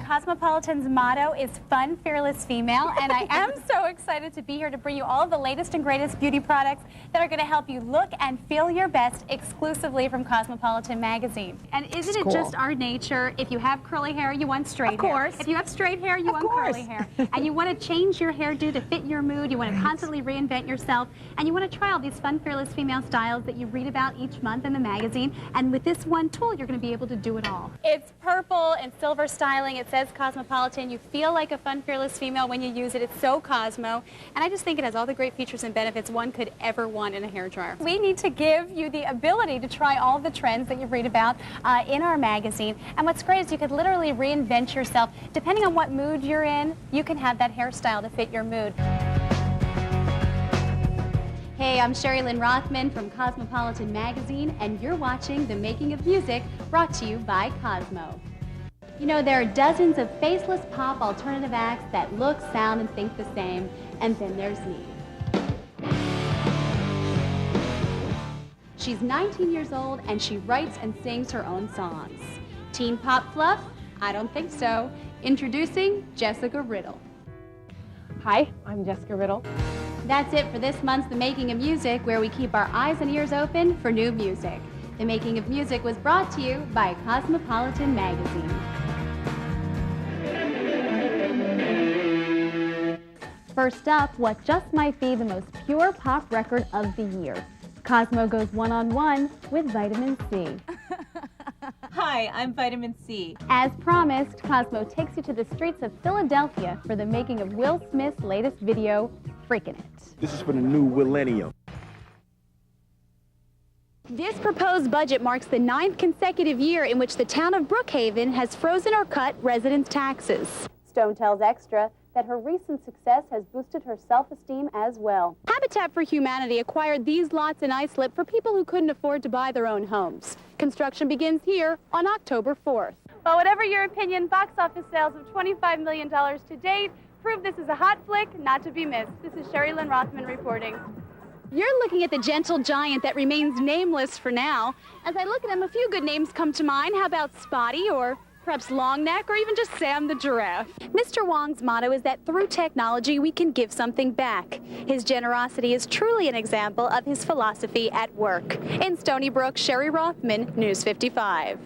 Cosmopolitan's motto is Fun, Fearless Female, and I am so excited to be here to bring you all of the latest and greatest beauty products that are going to help you look and feel your best exclusively from Cosmopolitan magazine. And isn't it just our nature? If you have curly hair, you want straight hair. Of course. If you have straight hair, you want curly hair. And you want to change your hairdo to fit your mood. You want to constantly reinvent yourself. And you want to try all these fun, fearless female styles that you read about each month in the magazine. And with this one tool, you're going to be able to do it all. It's purple and silver styling. It says Cosmopolitan. You feel like a fun, fearless female when you use it. It's so Cosmo. And I just think it has all the great features and benefits one could ever want in a hairdryer. We need to give you the ability to try all the trends that you read about in our magazine. And what's great is you could literally reinvent yourself. Depending on what mood you're in, you can have that hairstyle to fit your mood. Hey, I'm Sherri Lynn Rothman from Cosmopolitan magazine, and you're watching The Making of Music, brought to you by Cosmo. You know, there are dozens of faceless pop alternative acts that look, sound, and think the same, and then there's me. She's 19 years old, and she writes and sings her own songs. Teen pop fluff? I don't think so. Introducing Jessica Riddle. Hi, I'm Jessica Riddle. That's it for this month's The Making of Music, where we keep our eyes and ears open for new music. The Making of Music was brought to you by Cosmopolitan magazine. First up, what just might be the most pure pop record of the year. Cosmo goes one-on-one with Vitamin C. Hi, I'm Vitamin C. As promised, Cosmo takes you to the streets of Philadelphia for the making of Will Smith's latest video, Freakin' It. This is for the new millennium. This proposed budget marks the 9th consecutive year in which the town of Brookhaven has frozen or cut residents' taxes. Stone tells Extra that her recent success has boosted her self-esteem as well. Habitat for Humanity acquired these lots in Islip for people who couldn't afford to buy their own homes. Construction begins here on October 4th. Well, whatever your opinion, box office sales of $25 million to date prove this is a hot flick not to be missed. This is Sherri Lynn Rothman reporting. You're looking at the gentle giant that remains nameless for now. As I look at him, a few good names come to mind. How about Spotty, or perhaps Longneck, or even just Sam the Giraffe? Mr. Wong's motto is that through technology we can give something back. His generosity is truly an example of his philosophy at work. In Stony Brook, Sherri Rothman, News 55.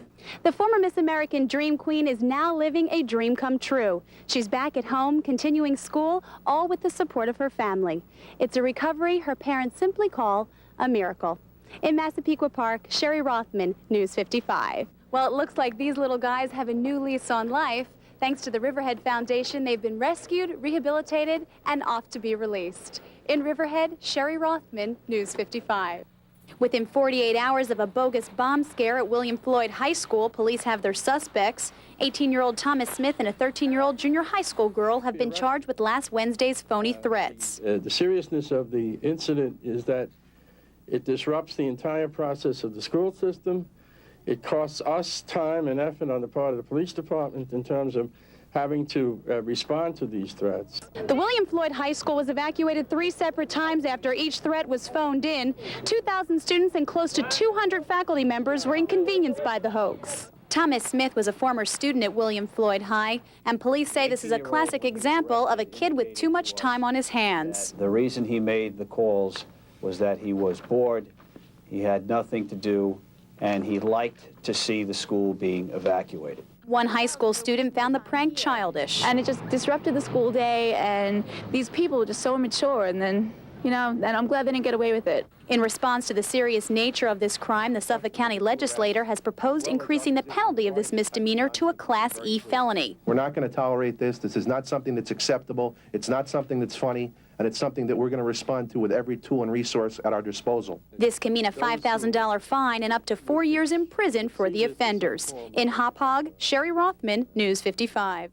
The former Miss American Dream Queen is now living a dream come true. She's back at home, continuing school, all with the support of her family. It's a recovery her parents simply call a miracle. In Massapequa Park, Sherri Rothman, News 55. Well, it looks like these little guys have a new lease on life. Thanks to the Riverhead Foundation, they've been rescued, rehabilitated, and off to be released. In Riverhead, Sherri Rothman, News 55. Within 48 hours of a bogus bomb scare at William Floyd High School, police have their suspects. 18-year-old Thomas Smith and a 13-year-old junior high school girl have been charged with last Wednesday's phony threats. The seriousness of the incident is that it disrupts the entire process of the school system. It costs us time and effort on the part of the police department in terms of having to respond to these threats. The William Floyd High School was evacuated 3 separate times after each threat was phoned in. 2,000 students and close to 200 faculty members were inconvenienced by the hoax. Thomas Smith was a former student at William Floyd High, and police say this is a classic example of a kid with too much time on his hands. The reason he made the calls was that he was bored, he had nothing to do, and he liked to see the school being evacuated. One high school student found the prank childish. And it just disrupted the school day, and these people were just so immature, and then, you know, and I'm glad they didn't get away with it. In response to the serious nature of this crime, the Suffolk County legislature has proposed increasing the penalty of this misdemeanor to a Class E felony. We're not going to tolerate this. This is not something that's acceptable. It's not something that's funny. And it's something that we're going to respond to with every tool and resource at our disposal. This can mean a $5,000 fine and up to 4 years in prison for the offenders. In Hop Hog, Sherri Rothman, News 55.